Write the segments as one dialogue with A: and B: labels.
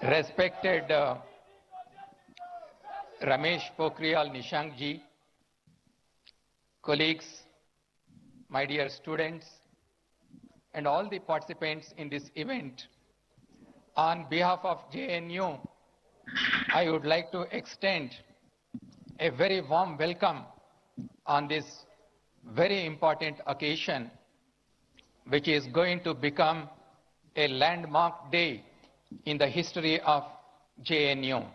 A: Respected Ramesh Pokhriyal Nishank ji, colleagues, my dear students, and all the participants in this event, on behalf of JNU, I would like to extend a very warm welcome on this very important occasion, which is going to become a landmark day in the history of JNU.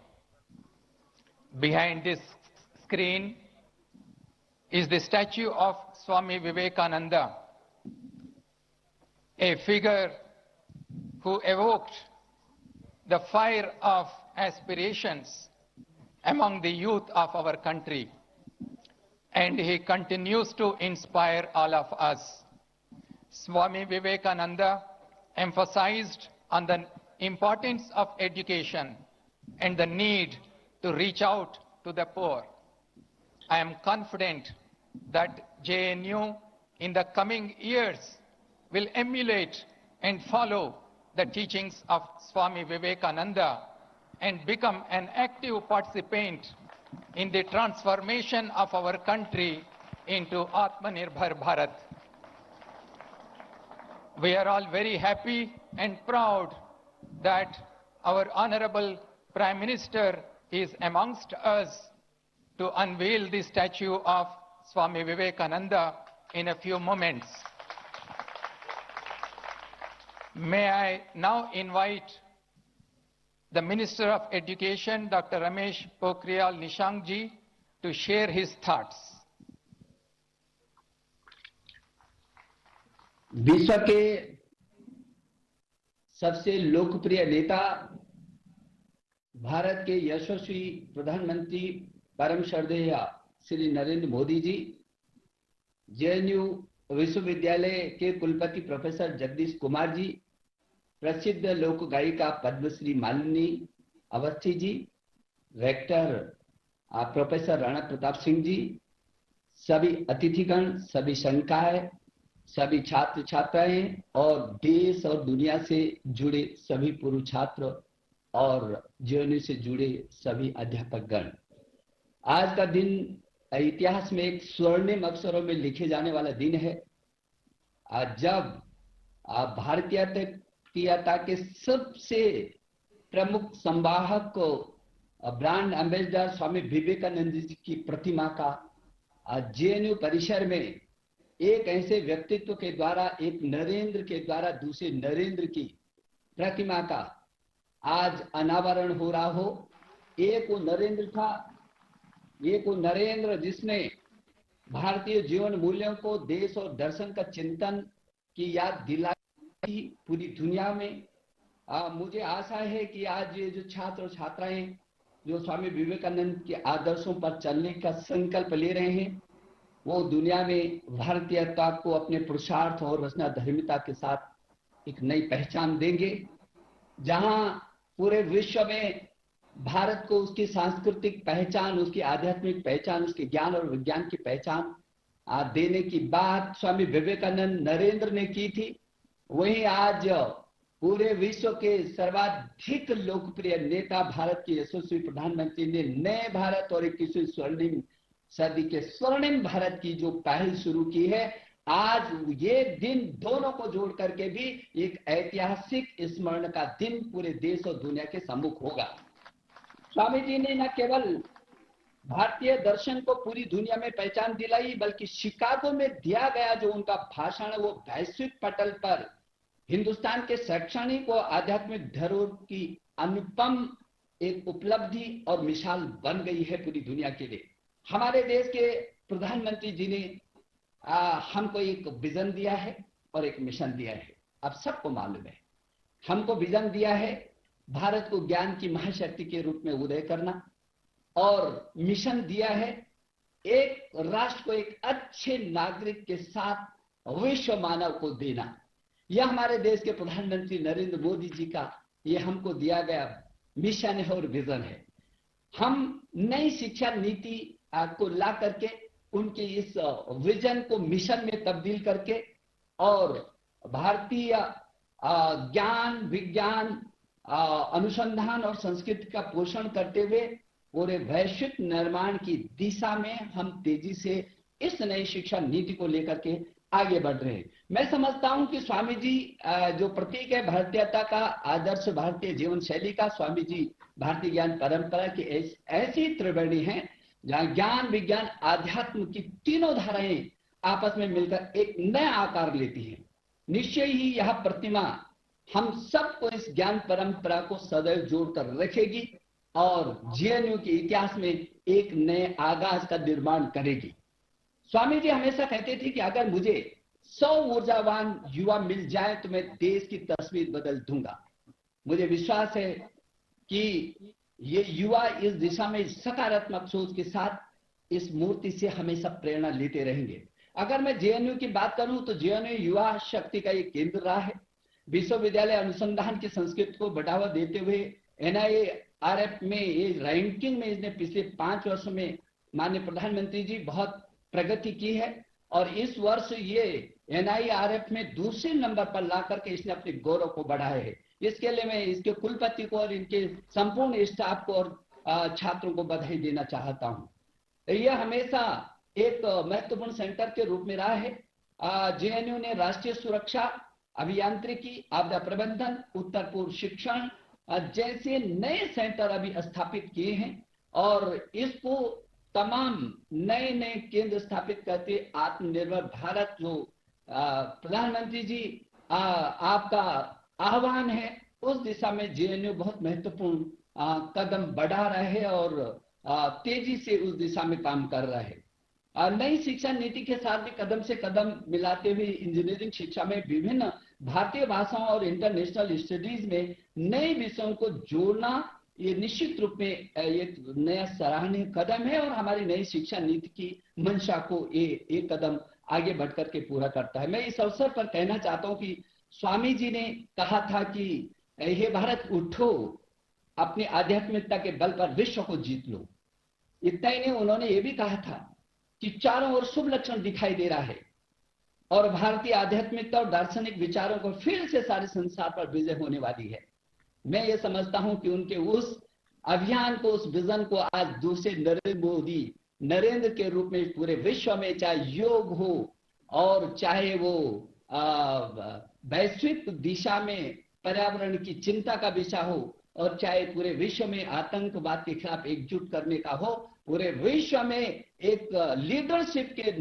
A: Behind this screen is the statue of Swami Vivekananda, a figure who evoked the fire of aspirations among the youth of our country, and he continues to inspire all of us. Swami Vivekananda emphasized on the importance of education and the need to reach out to the poor. I am confident that JNU in the coming years will emulate and follow the teachings of Swami Vivekananda and become an active participant in the transformation of our country into Atmanirbhar Bharat. We are all very happy and proud that our Honorable Prime Minister is amongst us to unveil the statue of Swami Vivekananda in a few moments. May I now invite the Minister of Education, Dr. Ramesh Pokhriyal Nishank ji, to share his thoughts.
B: विश्व के सबसे लोकप्रिय नेता, भारत के यशस्वी प्रधानमंत्री परम श्रद्धेय Shri Narendra Modi ji, JNU विश्वविद्यालय के कुलपति प्रोफेसर जगदीश कुमार जी, प्रसिद्ध लोक गायिका पद्मश्री मालिनी अवस्थी जी, रेक्टर प्रोफेसर राणा प्रताप सिंह जी, सभी अतिथिगण, सभी संकाय, सभी छात्र छात्राएं और देश और दुनिया से जुड़े सभी पूर्व छात्र और जेएनयू से जुड़े सभी अध्यापकगण, आज का दिन इतिहास में एक स्वर्णिम अक्षरों में लिखे जाने वाला दिन है, जब भारतीयता के सबसे प्रमुख संवाहक को ब्रांड एम्बेसडर स्वामी विवेकानंद जी की प्रतिमा का जेएनयू परिसर में एक ऐसे व्यक्तित्व के द्वारा, एक नरेंद्र के द्वारा दूसरे नरेंद्र की प्रतिमा का आज अनावरण हो रहा हो। एक वो नरेंद्र था, एक वो नरेंद्र जिसने भारतीय जीवन मूल्यों को, देश और दर्शन का चिंतन की याद दिलाई पूरी दुनिया में। मुझे आशा है कि आज ये जो छात्र और छात्राएं जो स्वामी विवेकानंद के आदर्शों पर चलने का संकल्प ले रहे हैं, वो दुनिया में भारतीयता को अपने पुरुषार्थ और रचना धर्मिता के साथ एक नई पहचान देंगे, जहां पूरे विश्व में भारत को उसकी सांस्कृतिक पहचान, उसकी आध्यात्मिक पहचान, उसके ज्ञान और विज्ञान की पहचान देने की बात स्वामी विवेकानंद नरेंद्र ने की थी। वहीं आज पूरे विश्व के सर्वाधिक लोकप्रिय नेता, भारत के यशस्वी प्रधानमंत्री ने नए भारत और 21वीं स्वर्णिम सदी के स्वर्णिम भारत की जो पहल शुरू की है, आज ये दिन दोनों को जोड़ करके भी एक ऐतिहासिक स्मरण का दिन पूरे देश और दुनिया के सम्मुख होगा। स्वामी जी ने न केवल भारतीय दर्शन को पूरी दुनिया में पहचान दिलाई, बल्कि शिकागो में दिया गया जो उनका भाषण है, वो वैश्विक पटल पर हिंदुस्तान के शैक्षणिक और आध्यात्मिक धरोहर की अनुपम एक उपलब्धि और मिसाल बन गई है पूरी दुनिया के लिए। हमारे देश के प्रधानमंत्री जी ने हमको एक विजन दिया है और एक मिशन दिया है। अब सबको मालूम है, हमको विजन दिया है भारत को ज्ञान की महाशक्ति के रूप में उदय करना, और मिशन दिया है एक राष्ट्र को एक अच्छे नागरिक के साथ विश्व मानव को देना। यह हमारे देश के प्रधानमंत्री नरेंद्र मोदी जी का ये हमको दिया गया मिशन है और विजन है। हम नई शिक्षा नीति को ला करके उनके इस विजन को मिशन में तब्दील करके और भारतीय ज्ञान, विज्ञान अनुसंधान और संस्कृति का पोषण करते हुए पूरे वैश्विक निर्माण की दिशा में हम तेजी से इस नई शिक्षा नीति को लेकर के आगे बढ़ रहे हैं। मैं समझता हूं कि स्वामी जी जो प्रतीक है भारतीयता का, आदर्श भारतीय जीवन शैली का, स्वामी जी भारतीय ज्ञान परंपरा की ऐसी त्रिवेणी है जहां ज्ञान, विज्ञान, आध्यात्म की तीनों धाराएं आपस में मिलकर एक नया आकार लेती हैं। निश्चय ही यह प्रतिमा हम सबको इस ज्ञान परंपरा को सदैव जोड़कर रखेगी और जेएनयू के इतिहास में एक नए आगाज का निर्माण करेगी। स्वामी जी हमेशा कहते थे कि अगर मुझे 100 ऊर्जावान युवा मिल जाए तो मैं देश की तस्वीर बदल दूंगा। मुझे विश्वास है कि ये युवा इस दिशा में सकारात्मक सोच के साथ इस मूर्ति से हमेशा प्रेरणा लेते रहेंगे। अगर मैं जेएनयू की बात करूं तो जेएनयू युवा शक्ति का एक केंद्र रहा है। विश्वविद्यालय अनुसंधान की संस्कृति को बढ़ावा देते हुए एनआईआरएफ में ये रैंकिंग में इसने पिछले 5 वर्षों में माननीय प्रधानमंत्री जी बहुत प्रगति की है और इस वर्ष ये एनआईआरएफ में दूसरे नंबर पर ला करके इसने अपने गौरव को बढ़ाया है। इसके लिए मैं इसके कुलपति को और इनके संपूर्ण स्टाफ को और छात्रों को बधाई देना चाहता हूं। यह हमेशा एक महत्वपूर्ण सेंटर के रूप में रहा है। जेएनयू ने राष्ट्रीय सुरक्षा, अभियांत्रिकी, आपदा प्रबंधन, उत्तर पूर्व शिक्षण जैसे नए सेंटर अभी स्थापित किए हैं और इसको तमाम नए नए केंद्र स्थापित करते आत्मनिर्भर भारत जो प्रधानमंत्री जी आपका आह्वान है उस दिशा में जेएनयू बहुत महत्वपूर्ण कदम बढ़ा रहा है और तेजी से उस दिशा में काम कर रहा है। नई शिक्षा नीति के साथ भी कदम से कदम मिलाते हुए इंजीनियरिंग शिक्षा में विभिन्न भारतीय भाषाओं और इंटरनेशनल स्टडीज में नए विषयों को जोड़ना ये निश्चित रूप में एक नया सराहनीय कदम है और हमारी नई शिक्षा नीति की मंशा को ये एक कदम आगे बढ़ करके पूरा करता है। मैं इस अवसर पर कहना चाहता हूं कि स्वामी जी ने कहा था कि हे भारत उठो, अपनी आध्यात्मिकता के बल पर विश्व को जीत लो। इतना ही नहीं, उन्होंने ये भी कहा था कि चारों ओर शुभ लक्षण दिखाई दे रहा है और भारतीय आध्यात्मिकता और दार्शनिक विचारों को फिर से सारे संसार पर विजय होने वाली है। मैं ये समझता हूं कि उनके उस अभियान को, उस विजन को आज दूसरे नरेंद्र मोदी नरेंद्र के रूप में पूरे विश्व में, चाहे योग हो और चाहे वो वैश्विक दिशा में पर्यावरण की चिंता का विषय हो और चाहे पूरे विश्व में आतंकवाद के खिलाफ एकजुट करने का हो, पूरे विश्व में एक लीडरशिप के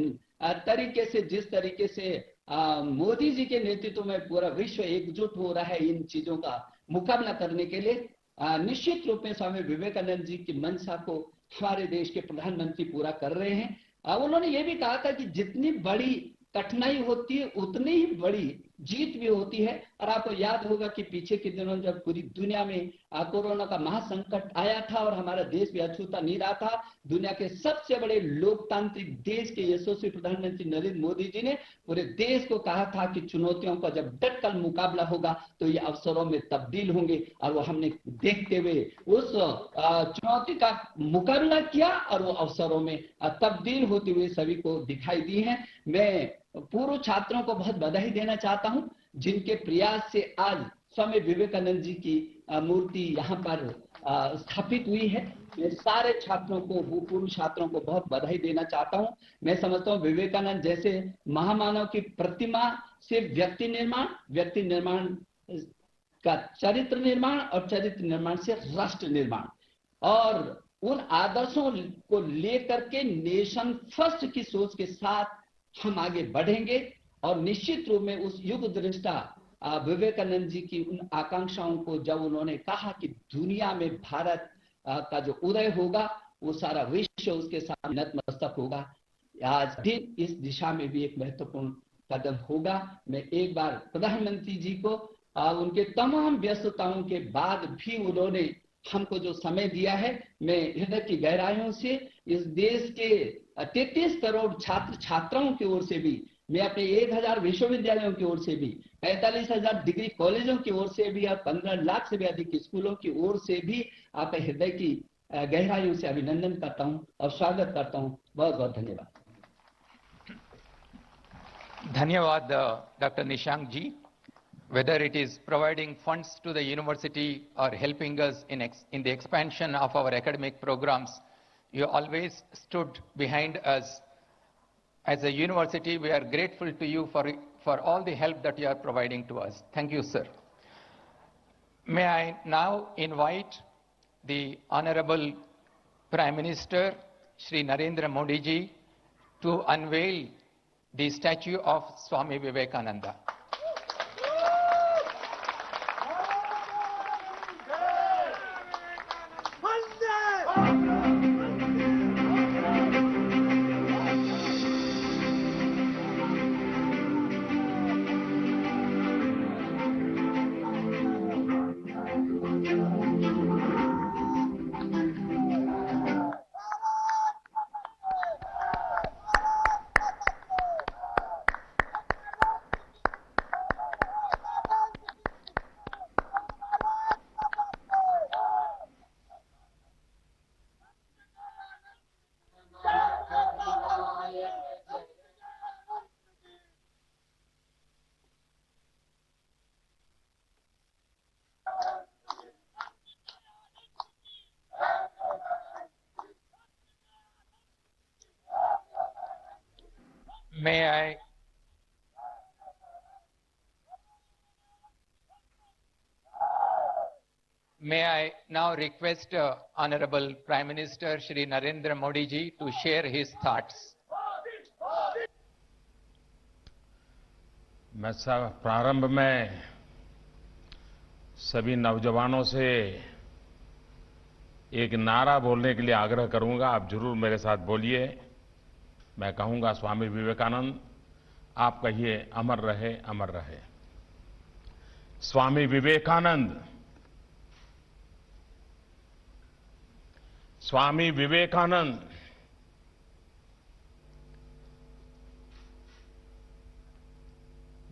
B: तरीके से, जिस तरीके से मोदी जी के नेतृत्व में पूरा विश्व एकजुट हो रहा है इन चीजों का मुकाबला करने के लिए, निश्चित रूप में स्वामी विवेकानंद जी की मंशा को हमारे देश के प्रधानमंत्री पूरा कर रहे हैं। उन्होंने ये भी कहा था कि जितनी बड़ी कठिनाई होती है उतनी ही बड़ी जीत भी होती है। और आपको याद होगा कि पीछे के दिनों जब पूरी दुनिया में कोरोना का महासंकट आया था और हमारा देश भी अछूता नहीं रहा था, दुनिया के सबसे बड़े लोकतांत्रिक देश के यशस्वी प्रधानमंत्री नरेंद्र मोदी जी ने पूरे देश को कहा था कि चुनौतियों का जब डटकर मुकाबला होगा तो ये अवसरों में तब्दील होंगे। और वो हमने देखते हुए उस चुनौती का मुकाबला किया और वो अवसरों में तब्दील होते हुए सभी को दिखाई दी है। मैं पूर्व छात्रों को बहुत बधाई देना चाहता हूं जिनके प्रयास से आज स्वामी विवेकानंद जी की मूर्ति यहाँ पर स्थापित हुई है। मैं सारे छात्रों को, पूर्व छात्रों को बहुत बधाई देना चाहता हूं। मैं समझता हूं विवेकानंद जैसे महामानव की प्रतिमा से व्यक्ति निर्माण का चरित्र निर्माण और चरित्र निर्माण से राष्ट्र निर्माण, और उन आदर्शों को लेकर के नेशन फर्स्ट की सोच के साथ हम आगे बढ़ेंगे और निश्चित रूप में उस युग दृष्टा विवेकानंद जी की उन आकांक्षाओं को जब उन्होंने कहा कि दुनिया में भारत का जो उदय होगा वो सारा विश्व उसके सामने नतमस्तक होगा, आज दिन इस दिशा में भी एक महत्वपूर्ण कदम होगा। मैं एक बार प्रधानमंत्री जी को उनके तमाम व्यस्तताओं के बाद भी उन्होंने हमको जो समय दिया है, मैं हृदय की गहराइयों से इस देश के 33 करोड़ छात्र छात्राओं की ओर से भी, मैं अपने 1000 विश्वविद्यालयों की ओर से भी, 45,000 डिग्री कॉलेजों की ओर से भी और 15 लाख से भी अधिक स्कूलों की ओर से भी आपके हृदय की गहराइयों से अभिनंदन करता हूं और स्वागत करता हूं। बहुत बहुत धन्यवाद।
A: धन्यवाद doctor Nishank ji. whether it is providing funds to the university or helping us in the expansion of our academic programs, you always stood behind us. As a university, we are grateful to you for all the help that you are providing to us. Thank you, sir. May I now invite the Honorable Prime Minister, Shri Narendra Modi ji, to unveil the statue of Swami Vivekananda. May I now request Honorable Prime Minister Shri Narendra Modi ji to share his thoughts.
C: मैं प्रारंभ में सभी नौजवानों से एक नारा बोलने के लिए आग्रह करूंगा। आप जरूर मेरे साथ बोलिए। मैं कहूंगा, स्वामी विवेकानंद, आप कहिए, अमर रहे, अमर रहे। स्वामी विवेकानंद, स्वामी विवेकानंद।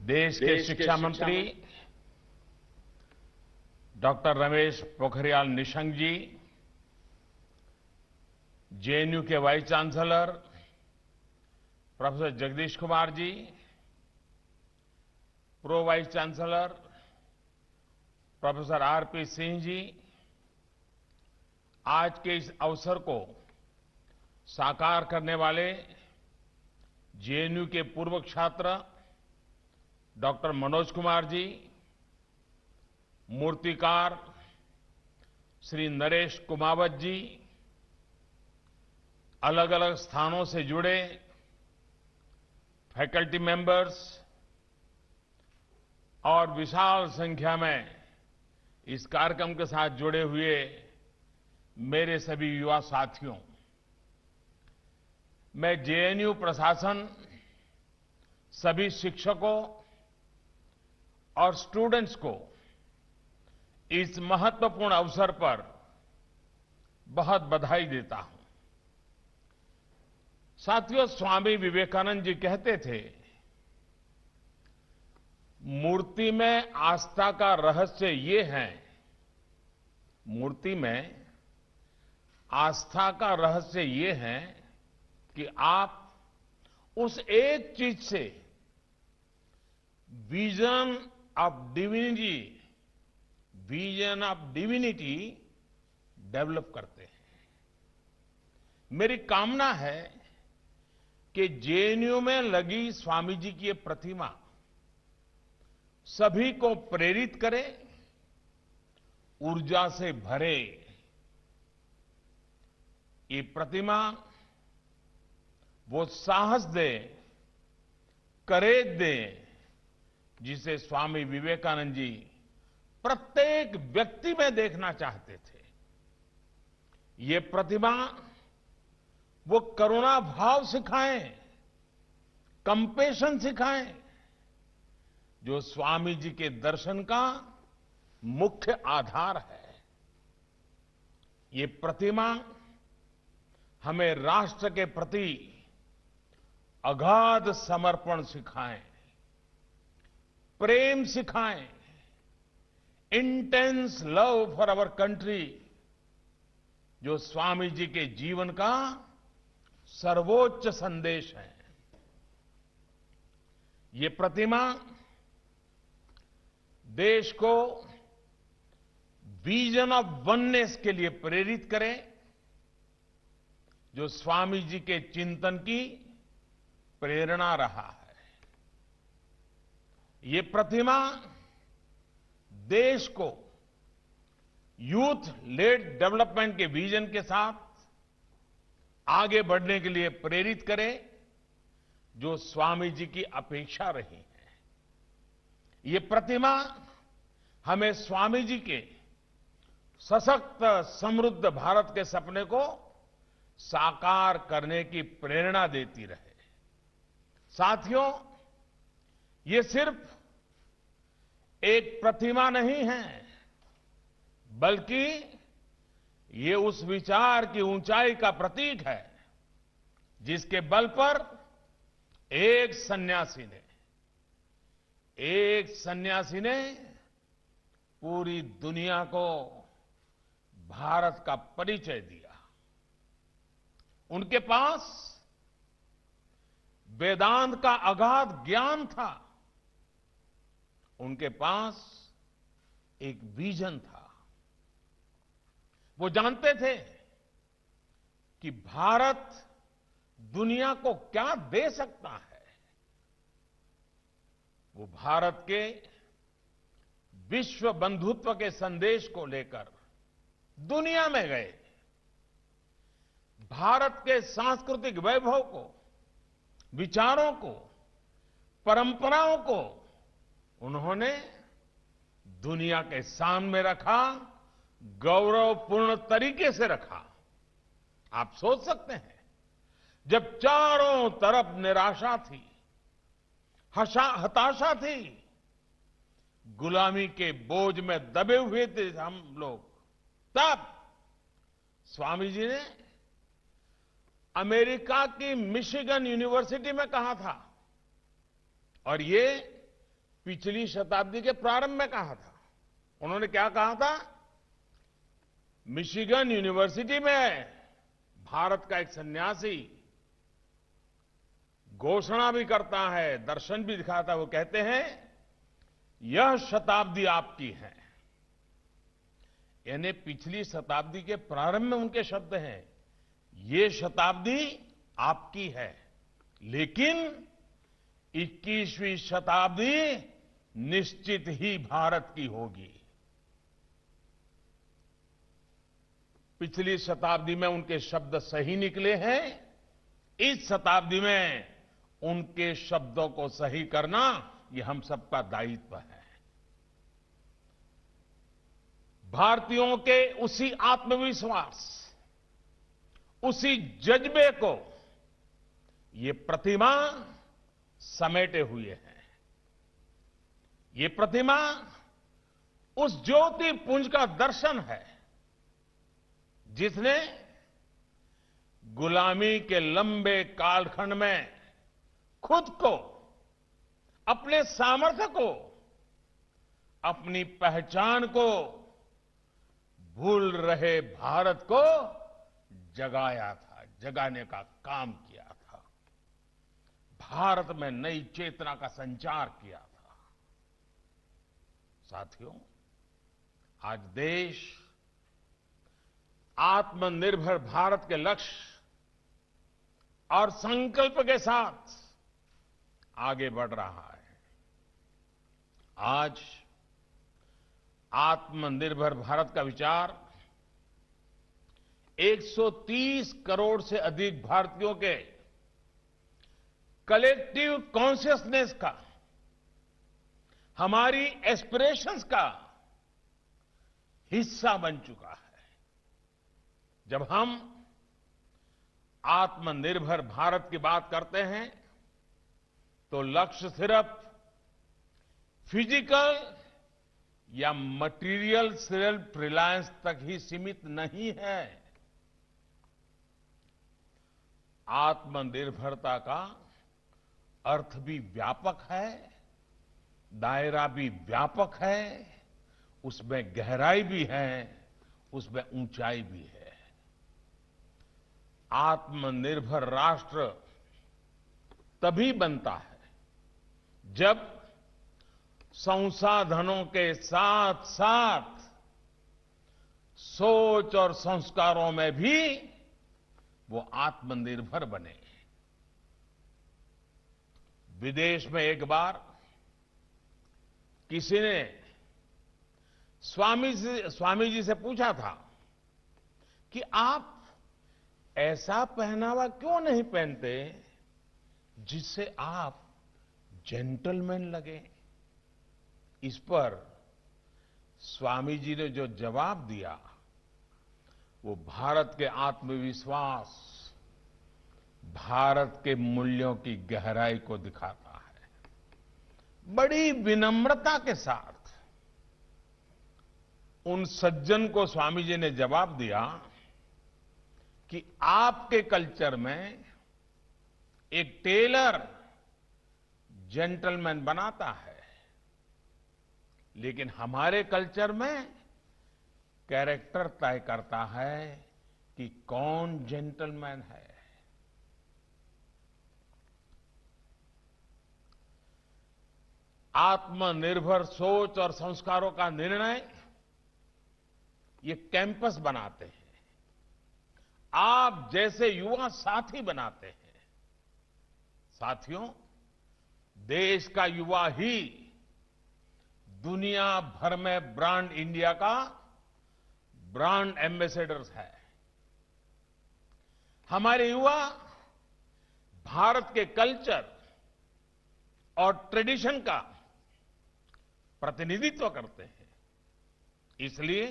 C: देश के शिक्षा मंत्री डॉक्टर रमेश पोखरियाल निशंक जी, जेएनयू के vice chancellor professor Jagdish Kumar ji, pro vice chancellor professor RP Singh ji, आज के इस अवसर को साकार करने वाले जेएनयू के पूर्व छात्र डॉक्टर मनोज कुमार जी, मूर्तिकार श्री नरेश कुमावत जी, अलग अलग स्थानों से जुड़े फैकल्टी मेंबर्स और विशाल संख्या में इस कार्यक्रम के साथ जुड़े हुए मेरे सभी युवा साथियों, मैं जेएनयू प्रशासन, सभी शिक्षकों और स्टूडेंट्स को इस महत्वपूर्ण अवसर पर बहुत बधाई देता हूं। साथियों, स्वामी विवेकानंद जी कहते थे, मूर्ति में आस्था का रहस्य ये है, मूर्ति में आस्था का रहस्य ये है कि आप उस एक चीज से विजन ऑफ डिविनिटी डेवलप करते हैं। मेरी कामना है कि जेएनयू में लगी स्वामी जी की ये प्रतिमा सभी को प्रेरित करे, ऊर्जा से भरे। ये प्रतिमा वो साहस दे, करेज दे, जिसे स्वामी विवेकानंद जी प्रत्येक व्यक्ति में देखना चाहते थे। ये प्रतिमा वो करुणा भाव सिखाएं, कंपैशन सिखाएं, जो स्वामी जी के दर्शन का मुख्य आधार है। ये प्रतिमा हमें राष्ट्र के प्रति अगाध समर्पण सिखाएं, प्रेम सिखाएं, intense love for our country, जो स्वामी जी के जीवन का सर्वोच्च संदेश है। ये प्रतिमा देश को विजन ऑफ वननेस के लिए प्रेरित करें, जो स्वामी जी के चिंतन की प्रेरणा रहा है। ये प्रतिमा देश को यूथ लेड डेवलपमेंट के विजन के साथ आगे बढ़ने के लिए प्रेरित करे, जो स्वामी जी की अपेक्षा रही है। ये प्रतिमा हमें स्वामी जी के सशक्त समृद्ध भारत के सपने को साकार करने की प्रेरणा देती रहे। साथियों, ये सिर्फ एक प्रतिमा नहीं है, बल्कि ये उस विचार की ऊंचाई का प्रतीक है जिसके बल पर एक सन्यासी ने पूरी दुनिया को भारत का परिचय दिया। उनके पास वेदांत का अगाध ज्ञान था, उनके पास एक विजन था। वो जानते थे कि भारत दुनिया को क्या दे सकता है। वो भारत के विश्व बंधुत्व के संदेश को लेकर दुनिया में गए। भारत के सांस्कृतिक वैभव को, विचारों को, परंपराओं को उन्होंने दुनिया के सामने रखा, गौरवपूर्ण तरीके से रखा। आप सोच सकते हैं, जब चारों तरफ निराशा थी, हताशा थी, गुलामी के बोझ में दबे हुए थे हम लोग, तब स्वामी जी ने अमेरिका की मिशिगन यूनिवर्सिटी में कहा था, और ये पिछली शताब्दी के प्रारंभ में कहा था। उन्होंने क्या कहा था? मिशिगन यूनिवर्सिटी में भारत का एक सन्यासी घोषणा भी करता है, दर्शन भी दिखाता है। वो कहते हैं, यह शताब्दी आपकी है। यानी पिछली शताब्दी के प्रारंभ में उनके शब्द हैं, ये शताब्दी आपकी है, लेकिन 21वीं शताब्दी निश्चित ही भारत की होगी। पिछली शताब्दी में उनके शब्द सही निकले हैं, इस शताब्दी में उनके शब्दों को सही करना ये हम सबका दायित्व है। भारतीयों के उसी आत्मविश्वास, उसी जज्बे को ये प्रतिमा समेटे हुए है। ये प्रतिमा उस ज्योति पुंज का दर्शन है जिसने गुलामी के लंबे कालखंड में खुद को, अपने सामर्थ्य को, अपनी पहचान को भूल रहे भारत को जगाया था, जगाने का काम किया था, भारत में नई चेतना का संचार किया था। साथियों, आज देश आत्मनिर्भर भारत के लक्ष्य और संकल्प के साथ आगे बढ़ रहा है। आज आत्मनिर्भर भारत का विचार 130 करोड़ से अधिक भारतीयों के कलेक्टिव कॉन्शियसनेस का, हमारी एस्पिरेशंस का हिस्सा बन चुका है। जब हम आत्मनिर्भर भारत की बात करते हैं तो लक्ष्य सिर्फ फिजिकल या मटेरियल सेल्फ रिलायंस तक ही सीमित नहीं है। आत्मनिर्भरता का अर्थ भी व्यापक है, दायरा भी व्यापक है, उसमें गहराई भी है, उसमें ऊंचाई भी है। आत्मनिर्भर राष्ट्र तभी बनता है जब संसाधनों के साथ साथ सोच और संस्कारों में भी वो आत्मनिर्भर बने। विदेश में एक बार किसी ने स्वामी जी से पूछा था कि आप ऐसा पहनावा क्यों नहीं पहनते जिससे आप जेंटलमैन लगे। इस पर स्वामी जी ने जो जवाब दिया वो भारत के आत्मविश्वास, भारत के मूल्यों की गहराई को दिखाता है। बड़ी विनम्रता के साथ उन सज्जन को स्वामी जी ने जवाब दिया कि आपके कल्चर में एक टेलर जेंटलमैन बनाता है, लेकिन हमारे कल्चर में कैरेक्टर तय करता है कि कौन जेंटलमैन है। आत्मनिर्भर सोच और संस्कारों का निर्णय ये कैंपस बनाते हैं, आप जैसे युवा साथी बनाते हैं। साथियों, देश का युवा ही दुनिया भर में ब्रांड इंडिया का ब्रांड एम्बेसडर्स है। हमारे युवा भारत के कल्चर और ट्रेडिशन का प्रतिनिधित्व करते हैं। इसलिए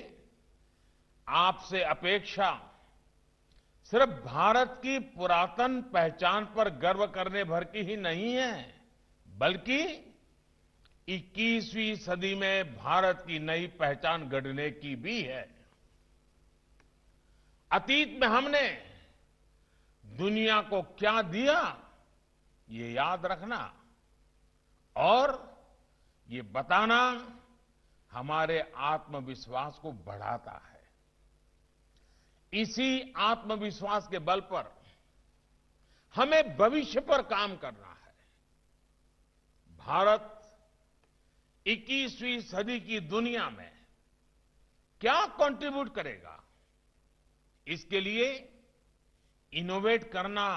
C: आपसे अपेक्षा सिर्फ भारत की पुरातन पहचान पर गर्व करने भर की ही नहीं है, बल्कि 21वीं सदी में भारत की नई पहचान गढ़ने की भी है। अतीत में हमने दुनिया को क्या दिया, ये याद रखना और ये बताना हमारे आत्मविश्वास को बढ़ाता है। इसी आत्मविश्वास के बल पर हमें भविष्य पर काम करना है। भारत 21वीं सदी की दुनिया में क्या कंट्रीब्यूट करेगा, इसके लिए इनोवेट करना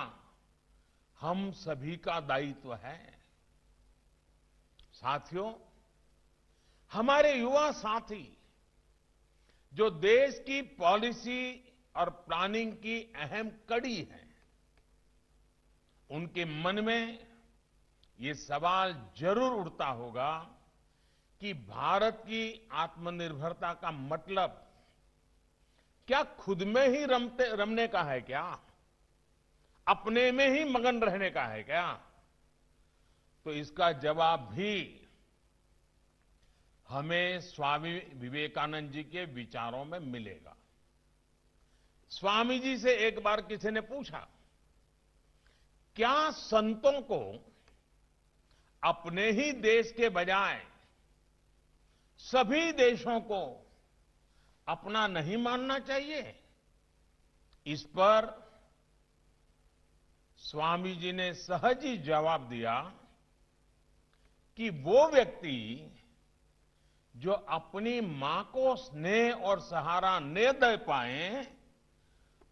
C: हम सभी का दायित्व है। साथियों, हमारे युवा साथी जो देश की पॉलिसी और प्लानिंग की अहम कड़ी है, उनके मन में ये सवाल जरूर उठता होगा कि भारत की आत्मनिर्भरता का मतलब क्या खुद में ही रमने का है क्या, अपने में ही मगन रहने का है क्या? तो इसका जवाब भी हमें स्वामी विवेकानंद जी के विचारों में मिलेगा। स्वामी जी से एक बार किसी ने पूछा, क्या संतों को अपने ही देश के बजाय सभी देशों को अपना नहीं मानना चाहिए? इस पर स्वामी जी ने सहज ही जवाब दिया कि वो व्यक्ति जो अपनी मां को स्नेह और सहारा न दे पाए,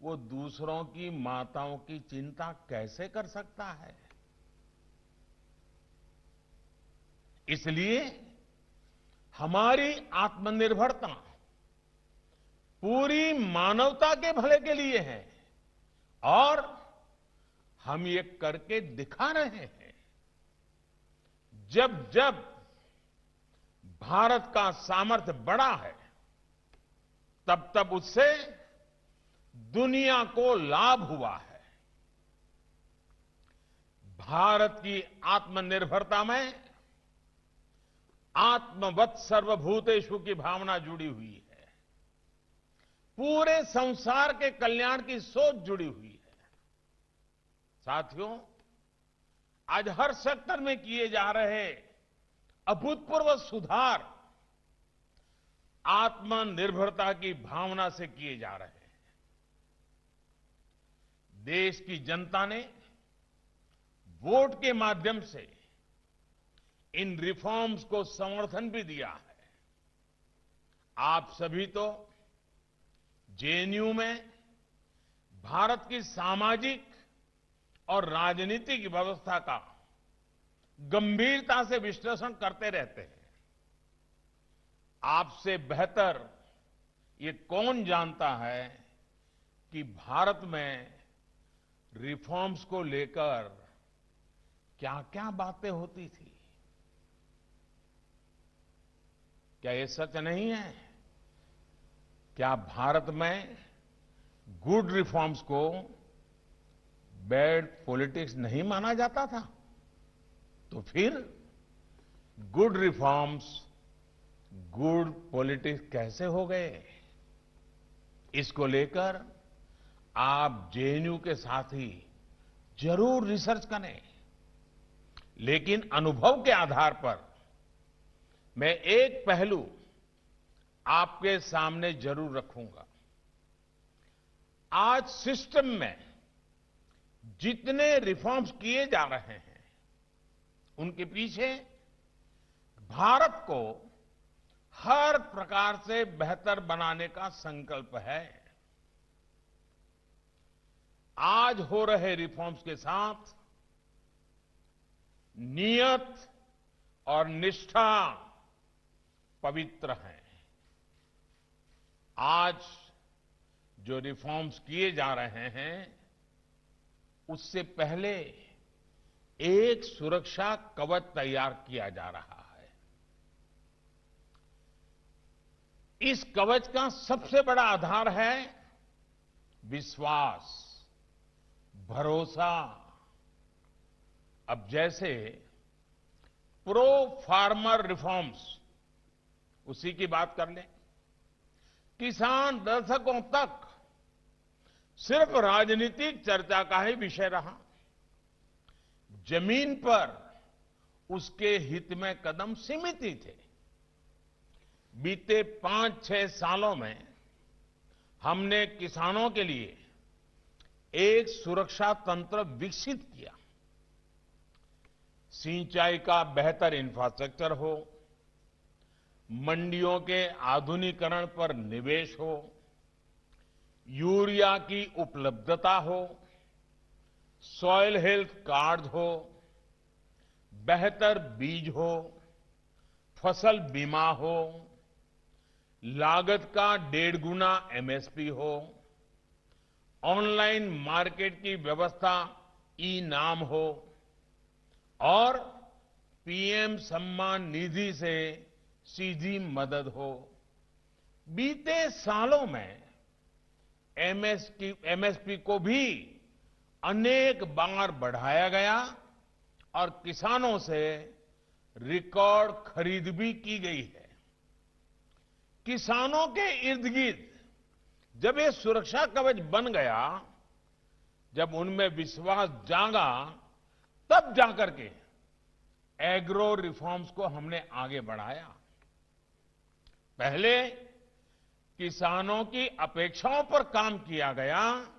C: वो दूसरों की माताओं की चिंता कैसे कर सकता है? इसलिए हमारी आत्मनिर्भरता पूरी मानवता के भले के लिए है और हम ये करके दिखा रहे हैं। जब जब भारत का सामर्थ्य बढ़ा है, तब तब उससे दुनिया को लाभ हुआ है। भारत की आत्मनिर्भरता में आत्मवत् सर्वभूतेषु की भावना जुड़ी हुई है, पूरे संसार के कल्याण की सोच जुड़ी हुई है। साथियों, आज हर सेक्टर में किए जा रहे अभूतपूर्व सुधार आत्मनिर्भरता की भावना से किए जा रहे हैं। देश की जनता ने वोट के माध्यम से इन रिफॉर्म्स को समर्थन भी दिया है। आप सभी तो जेएनयू में भारत की सामाजिक और राजनीतिक व्यवस्था का गंभीरता से विश्लेषण करते रहते हैं। आपसे बेहतर ये कौन जानता है कि भारत में रिफॉर्म्स को लेकर क्या-क्या बातें होती थी। क्या ये सच नहीं है? क्या भारत में गुड रिफॉर्म्स को बैड पॉलिटिक्स नहीं माना जाता था? तो फिर गुड रिफॉर्म्स गुड पॉलिटिक्स कैसे हो गए? इसको लेकर आप जेएनयू के साथी जरूर रिसर्च करें। लेकिन अनुभव के आधार पर मैं एक पहलू आपके सामने जरूर रखूंगा। आज सिस्टम में जितने रिफॉर्म्स किए जा रहे हैं उनके पीछे भारत को हर प्रकार से बेहतर बनाने का संकल्प है। आज हो रहे रिफॉर्म्स के साथ नियत और निष्ठा पवित्र है। आज जो रिफॉर्म्स किए जा रहे हैं उससे पहले एक सुरक्षा कवच तैयार किया जा रहा है। इस कवच का सबसे बड़ा आधार है विश्वास, भरोसा। अब जैसे प्रो फार्मर रिफॉर्म्स, उसी की बात कर लें। किसान दशकों तक सिर्फ राजनीतिक चर्चा का ही विषय रहा। जमीन पर उसके हित में कदम सीमित ही थे। बीते 5-6 सालों में हमने किसानों के लिए एक सुरक्षा तंत्र विकसित किया। सिंचाई का बेहतर इंफ्रास्ट्रक्चर हो, मंडियों के आधुनिकीकरण पर निवेश हो, यूरिया की उपलब्धता हो, सॉइल हेल्थ कार्ड हो, बेहतर बीज हो, फसल बीमा हो, लागत का 1.5 गुना एमएसपी हो, ऑनलाइन मार्केट की व्यवस्था ई नाम हो और पीएम सम्मान निधि से सीधी मदद हो। बीते सालों में एमएसपी को भी अनेक बार बढ़ाया गया और किसानों से रिकॉर्ड खरीद भी की गई है। किसानों के इर्द गिर्द जब ये सुरक्षा कवच बन गया, जब उनमें विश्वास जागा, तब जाकर के एग्रो रिफॉर्म्स को हमने आगे बढ़ाया। पहले किसानों की अपेक्षाओं पर काम किया गया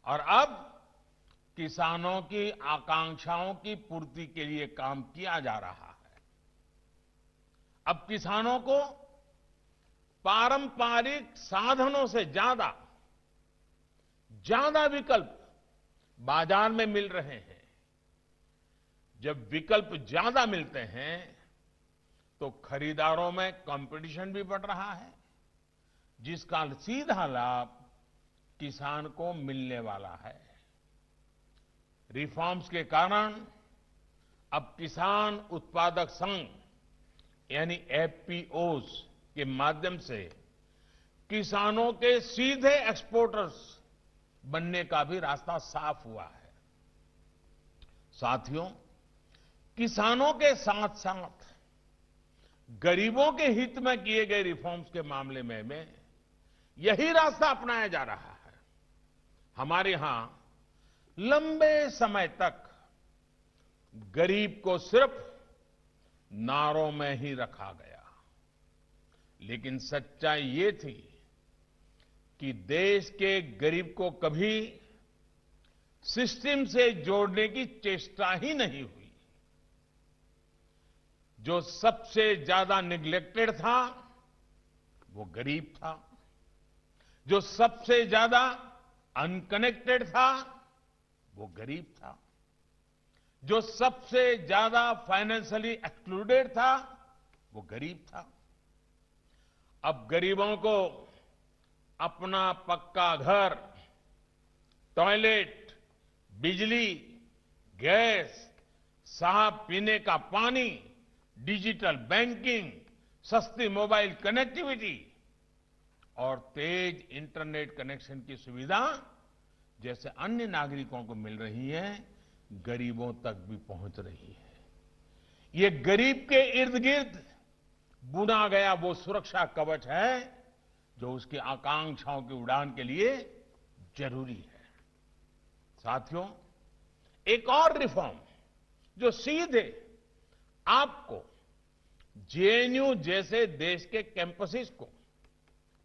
C: और अब किसानों की आकांक्षाओं की पूर्ति के लिए काम किया जा रहा है। अब किसानों को पारंपरिक साधनों से ज्यादा विकल्प बाजार में मिल रहे हैं। जब विकल्प ज्यादा मिलते हैं तो खरीदारों में कंपटीशन भी बढ़ रहा है, जिसका सीधा लाभ किसान को मिलने वाला है। रिफॉर्म्स के कारण अब किसान उत्पादक संघ यानी एफपीओज के माध्यम से किसानों के सीधे एक्सपोर्टर्स बनने का भी रास्ता साफ हुआ है। साथियों, किसानों के साथ साथ गरीबों के हित में किए गए रिफॉर्म्स के मामले में यही रास्ता अपनाया जा रहा है। हमारे यहां लंबे समय तक गरीब को सिर्फ नारों में ही रखा गया, लेकिन सच्चाई ये थी कि देश के गरीब को कभी सिस्टम से जोड़ने की चेष्टा ही नहीं हुई। जो सबसे ज्यादा निग्लेक्टेड था वो गरीब था। जो सबसे ज्यादा अनकनेक्टेड था वो गरीब था। जो सबसे ज्यादा फाइनेंशियली एक्सक्लूडेड था वो गरीब था। अब गरीबों को अपना पक्का घर, टॉयलेट, बिजली, गैस, साफ पीने का पानी, डिजिटल बैंकिंग, सस्ती मोबाइल कनेक्टिविटी और तेज इंटरनेट कनेक्शन की सुविधा जैसे अन्य नागरिकों को मिल रही है, गरीबों तक भी पहुंच रही है। ये गरीब के इर्द गिर्द बुना गया वो सुरक्षा कवच है जो उसकी आकांक्षाओं की उड़ान के लिए जरूरी है। साथियों, एक और रिफॉर्म जो सीधे आपको जेएनयू जैसे देश के कैंपसेस को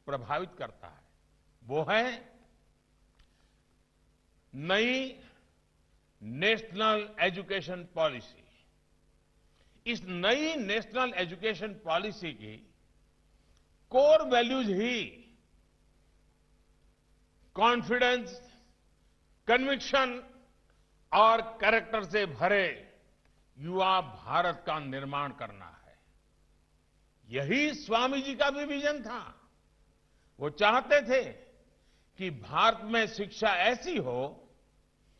C: प्रभावित करता है वो है नई नेशनल एजुकेशन पॉलिसी। इस नई नेशनल एजुकेशन पॉलिसी की कोर वैल्यूज ही कॉन्फिडेंस, कन्विक्शन और कैरेक्टर से भरे युवा भारत का निर्माण करना है। यही स्वामी जी का भी विजन था। वो चाहते थे कि भारत में शिक्षा ऐसी हो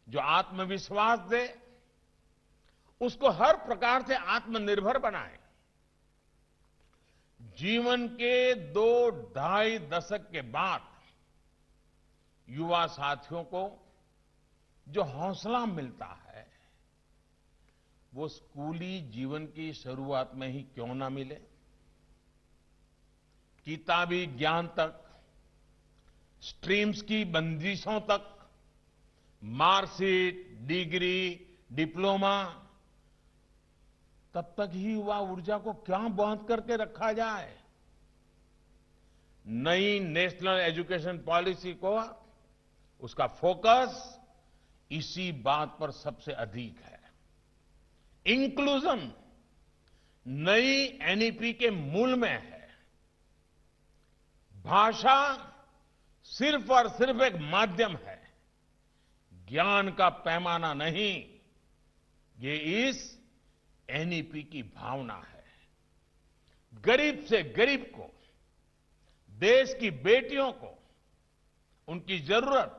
C: जो आत्मविश्वास दे, उसको हर प्रकार से आत्मनिर्भर बनाए। जीवन के 2-2.5 दशक के बाद युवा साथियों को जो हौसला मिलता है वो स्कूली जीवन की शुरुआत में ही क्यों ना मिले। किताबी ज्ञान तक, स्ट्रीम्स की बंदिशों तक, मार्कशीट, डिग्री, डिप्लोमा, तब तक ही युवा ऊर्जा को क्या बांध करके रखा जाए। नई नेशनल एजुकेशन पॉलिसी को उसका फोकस इसी बात पर सबसे अधिक है। इंक्लूजन नई एनईपी के मूल में है। भाषा सिर्फ और सिर्फ एक माध्यम है, ज्ञान का पैमाना नहीं। ये इस एनईपी की भावना है। गरीब से गरीब को, देश की बेटियों को उनकी जरूरत,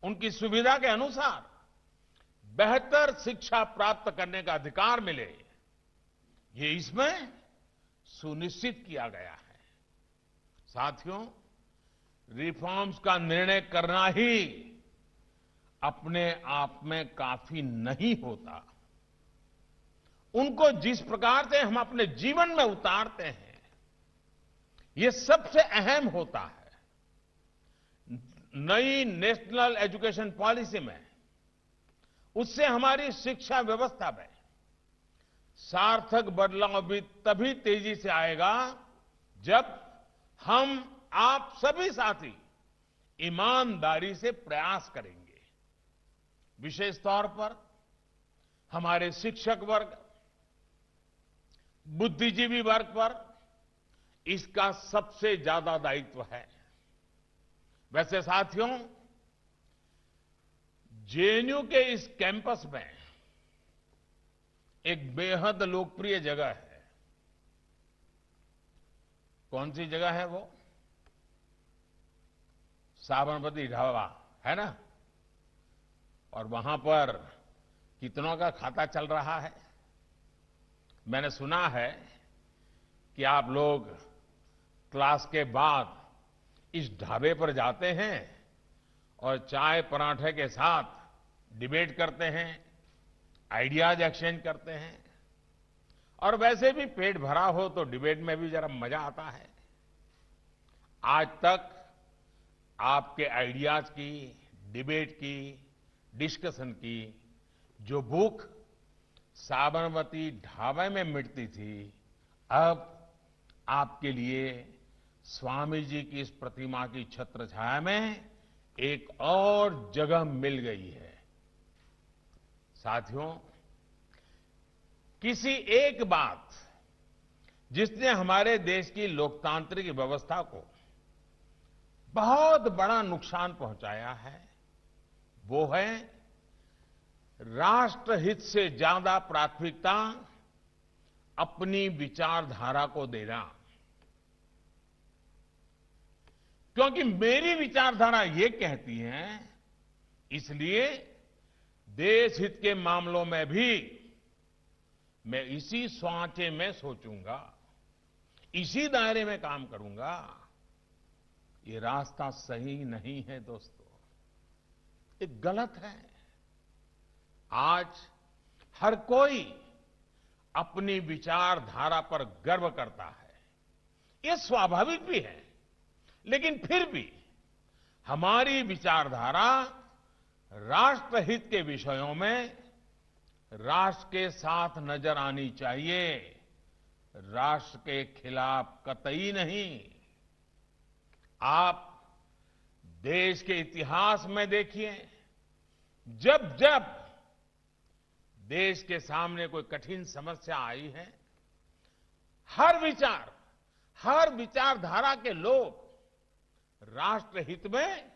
C: उनकी सुविधा के अनुसार बेहतर शिक्षा प्राप्त करने का अधिकार मिले, ये इसमें सुनिश्चित किया गया है। साथियों, रिफॉर्म्स का निर्णय करना ही अपने आप में काफी नहीं होता। उनको जिस प्रकार से हम अपने जीवन में उतारते हैं, ये सबसे अहम होता है। नई नेशनल एजुकेशन पॉलिसी में उससे हमारी शिक्षा व्यवस्था में सार्थक बदलाव भी तभी तेजी से आएगा जब हम, आप सभी साथी ईमानदारी से प्रयास करेंगे। विशेष तौर पर हमारे शिक्षक वर्ग, बुद्धिजीवी वर्ग पर इसका सबसे ज्यादा दायित्व है। वैसे साथियों, जेएनयू के इस कैंपस में एक बेहद लोकप्रिय जगह है। कौन सी जगह है वो? साबरमती ढाबा, है ना? और वहां पर कितनों का खाता चल रहा है? मैंने सुना है कि आप लोग क्लास के बाद इस ढाबे पर जाते हैं और चाय पराठे के साथ डिबेट करते हैं, आइडियाज एक्सचेंज करते हैं। और वैसे भी पेट भरा हो तो डिबेट में भी जरा मजा आता है। आज तक आपके आइडियाज की, डिबेट की, डिस्कशन की जो भूख साबरमती ढाबे में मिटती थी, अब आपके लिए स्वामी जी की इस प्रतिमा की छत्र छाया में एक और जगह मिल गई है। साथियों, किसी एक बात जिसने हमारे देश की लोकतांत्रिक व्यवस्था को बहुत बड़ा नुकसान पहुंचाया है, वो है राष्ट्रहित से ज्यादा प्राथमिकता अपनी विचारधारा को देना। क्योंकि मेरी विचारधारा ये कहती है, इसलिए देश हित के मामलों में भी मैं इसी सांचे में सोचूंगा, इसी दायरे में काम करूंगा। ये रास्ता सही नहीं है दोस्तों, ये गलत है। आज हर कोई अपनी विचारधारा पर गर्व करता है, ये स्वाभाविक भी है, लेकिन फिर भी हमारी विचारधारा राष्ट्रहित के विषयों में राष्ट्र के साथ नजर आनी चाहिए, राष्ट्र के खिलाफ कतई नहीं। आप देश के इतिहास में देखिए, जब जब देश के सामने कोई कठिन समस्या आई है, हर विचारधारा के लोग राष्ट्रहित में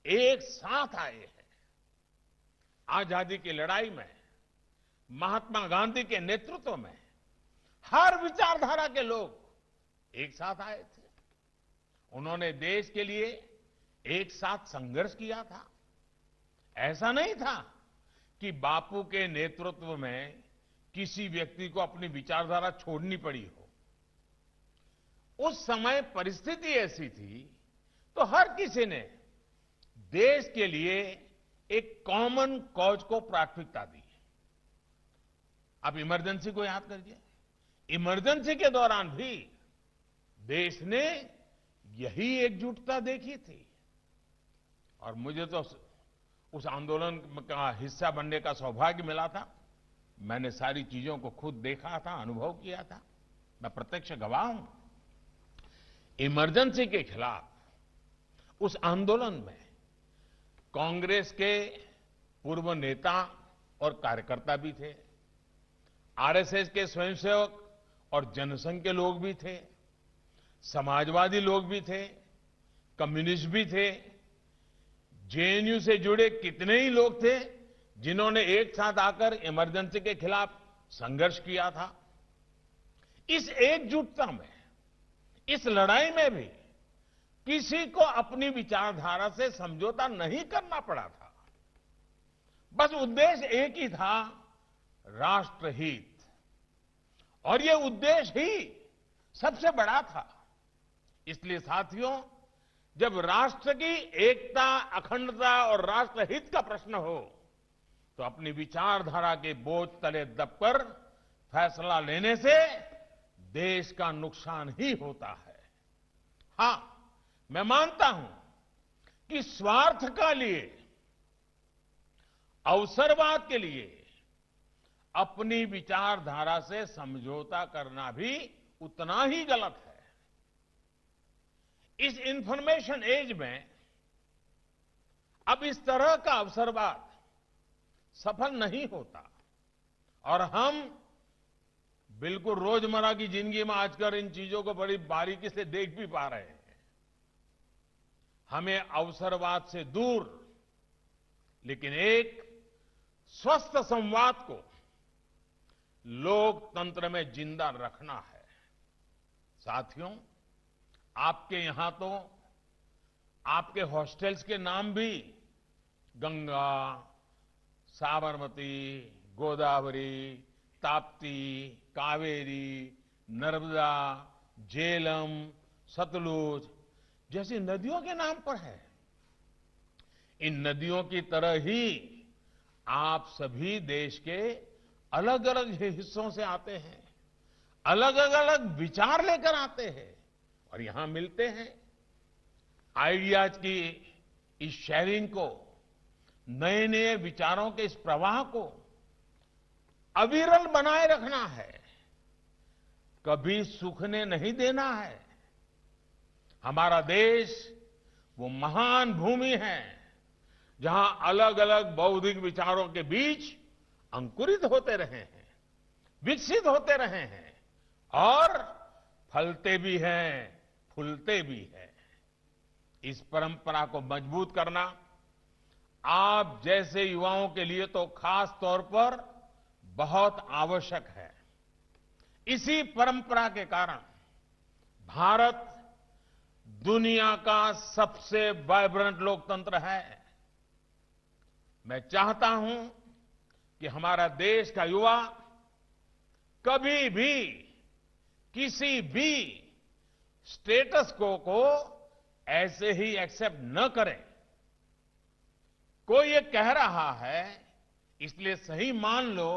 C: एक साथ आए हैं। आजादी की लड़ाई में महात्मा गांधी के नेतृत्व में हर विचारधारा के लोग एक साथ आए थे। उन्होंने देश के लिए एक साथ संघर्ष किया था। ऐसा नहीं था कि बापू के नेतृत्व में किसी व्यक्ति को अपनी विचारधारा छोड़नी पड़ी हो। उस समय परिस्थिति ऐसी थी तो हर किसी ने देश के लिए एक कॉमन कॉज को प्राथमिकता दी। अब इमरजेंसी को याद करिए, इमरजेंसी के दौरान भी देश ने यही एकजुटता देखी थी। और मुझे तो उस आंदोलन का हिस्सा बनने का सौभाग्य मिला था। मैंने सारी चीजों को खुद देखा था, अनुभव किया था, मैं प्रत्यक्ष गवाह हूं। इमरजेंसी के खिलाफ उस आंदोलन में कांग्रेस के पूर्व नेता और कार्यकर्ता भी थे, आरएसएस के स्वयंसेवक और जनसंघ के लोग भी थे, समाजवादी लोग भी थे, कम्युनिस्ट भी थे, जेएनयू से जुड़े कितने ही लोग थे जिन्होंने एक साथ आकर इमरजेंसी के खिलाफ संघर्ष किया था। इस एकजुटता में, इस लड़ाई में भी किसी को अपनी विचारधारा से समझौता नहीं करना पड़ा था। बस उद्देश्य एक ही था, राष्ट्रहित। और ये उद्देश्य ही सबसे बड़ा था। इसलिए साथियों, जब राष्ट्र की एकता, अखंडता और राष्ट्रहित का प्रश्न हो तो अपनी विचारधारा के बोझ तले दबकर फैसला लेने से देश का नुकसान ही होता है। हां, मैं मानता हूं कि स्वार्थ का लिए, अवसरवाद के लिए अपनी विचारधारा से समझौता करना भी उतना ही गलत है। इस इंफॉर्मेशन एज में अब इस तरह का अवसरवाद सफल नहीं होता और हम बिल्कुल रोजमर्रा की जिंदगी में आजकल इन चीजों को बड़ी बारीकी से देख भी पा रहे हैं। हमें अवसरवाद से दूर लेकिन एक स्वस्थ संवाद को लोकतंत्र में जिंदा रखना है। साथियों, आपके यहां तो आपके हॉस्टल्स के नाम भी गंगा, साबरमती, गोदावरी, ताप्ती, कावेरी, नर्मदा, झेलम, सतलुज जैसी नदियों के नाम पर है। इन नदियों की तरह ही आप सभी देश के अलग अलग हिस्सों से आते हैं, अलग अलग विचार लेकर आते हैं और यहां मिलते हैं। आइडियाज की इस शेयरिंग को, नए नए विचारों के इस प्रवाह को अविरल बनाए रखना है, कभी सूखने नहीं देना है। हमारा देश वो महान भूमि है जहां अलग अलग बौद्धिक विचारों के बीच अंकुरित होते रहे हैं। विकसित होते रहे हैं और फलते भी हैं, फूलते भी हैं। इस परंपरा को मजबूत करना आप जैसे युवाओं के लिए तो खास तौर पर बहुत आवश्यक है। इसी परंपरा के कारण भारत दुनिया का सबसे वाइब्रेंट लोकतंत्र है। मैं चाहता हूं कि हमारा देश का युवा कभी भी किसी भी स्टेटस को ऐसे ही एक्सेप्ट न करें। कोई ये कह रहा है इसलिए सही मान लो,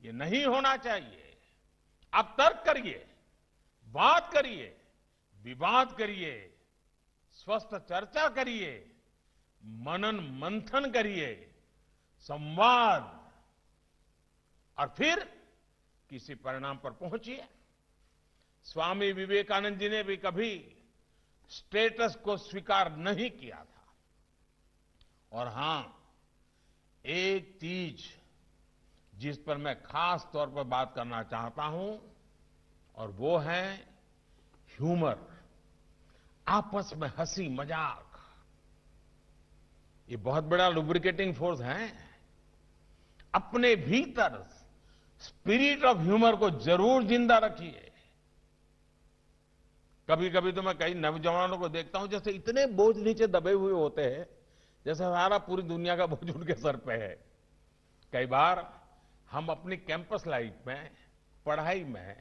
C: ये नहीं होना चाहिए। आप तर्क करिए, बात करिए, विवाद करिए, स्वस्थ चर्चा करिए, मनन मंथन करिए, संवाद, और फिर किसी परिणाम पर पहुंचिए। स्वामी विवेकानंद जी ने भी कभी स्टेटस को स्वीकार नहीं किया था। और हां, एक चीज जिस पर मैं खास तौर पर बात करना चाहता हूं, और वो है ह्यूमर, आपस में हंसी मजाक। ये बहुत बड़ा लुब्रिकेटिंग फोर्स है। अपने भीतर स्पिरिट ऑफ ह्यूमर को जरूर जिंदा रखिए। कभी कभी तो मैं कई नौजवानों को देखता हूं जैसे इतने बोझ नीचे दबे हुए होते हैं, जैसे सारा पूरी दुनिया का बोझ उनके सर पे है। कई बार हम अपनी कैंपस लाइफ में, पढ़ाई में,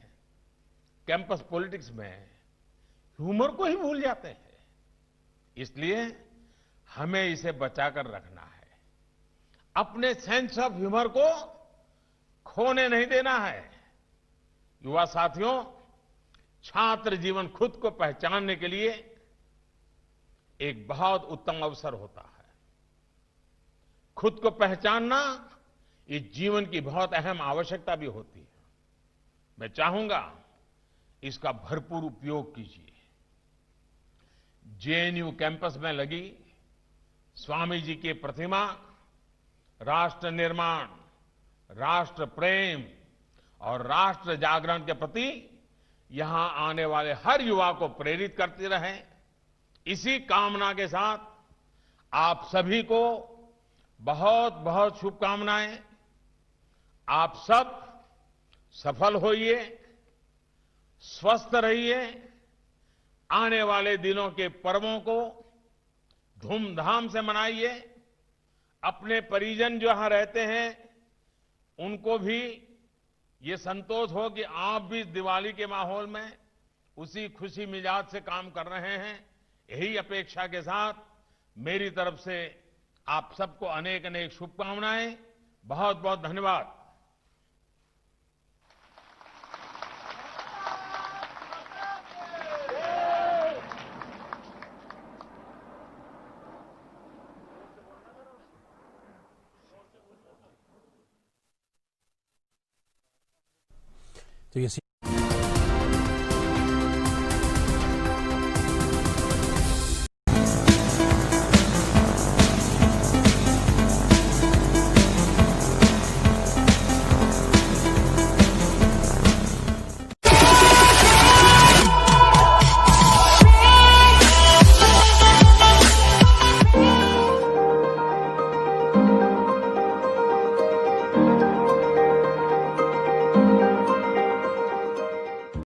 C: कैंपस पॉलिटिक्स में ह्यूमर को ही भूल जाते हैं। इसलिए हमें इसे बचाकर रखना है। अपने सेंस ऑफ ह्यूमर को खोने नहीं देना है। युवा साथियों, छात्र जीवन खुद को पहचानने के लिए एक बहुत उत्तम अवसर होता है। खुद को पहचानना ये जीवन की बहुत अहम आवश्यकता भी होती है। मैं चाहूंगा इसका भरपूर उपयोग कीजिए। जेएनयू कैंपस में लगी स्वामी जी की प्रतिमा राष्ट्र निर्माण, राष्ट्र प्रेम और राष्ट्र जागरण के प्रति यहां आने वाले हर युवा को प्रेरित करती रहे। इसी कामना के साथ आप सभी को बहुत बहुत शुभकामनाएं। आप सब सफल होइए, स्वस्थ रहिए, आने वाले दिनों के पर्वों को धूमधाम से मनाइए। अपने परिजन जो यहां रहते हैं उनको भी ये संतोष हो कि आप भी दिवाली के माहौल में उसी खुशी मिजाज से काम कर रहे हैं। यही अपेक्षा के साथ मेरी तरफ से आप सबको अनेक अनेक शुभकामनाएं। बहुत बहुत धन्यवाद।
D: तो ये